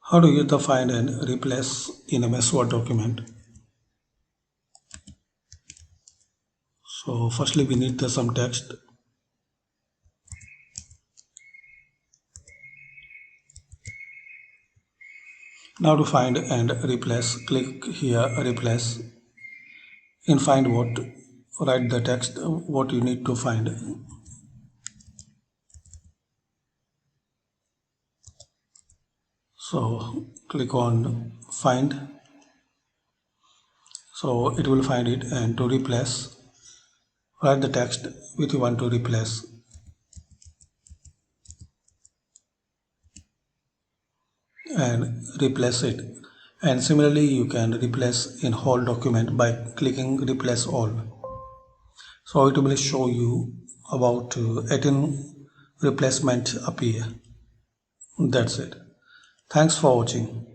How to use the find and replace in a MS Word document? So firstly we need some text. Now to find and replace, click here replace. In find what, write the text what you need to find. So click on find. So it will find it, and to replace, write the text which you want to replace and replace it. And similarly you can replace in whole document by clicking replace all. So it will show you about 18 replacement appear. That's it. Thanks for watching.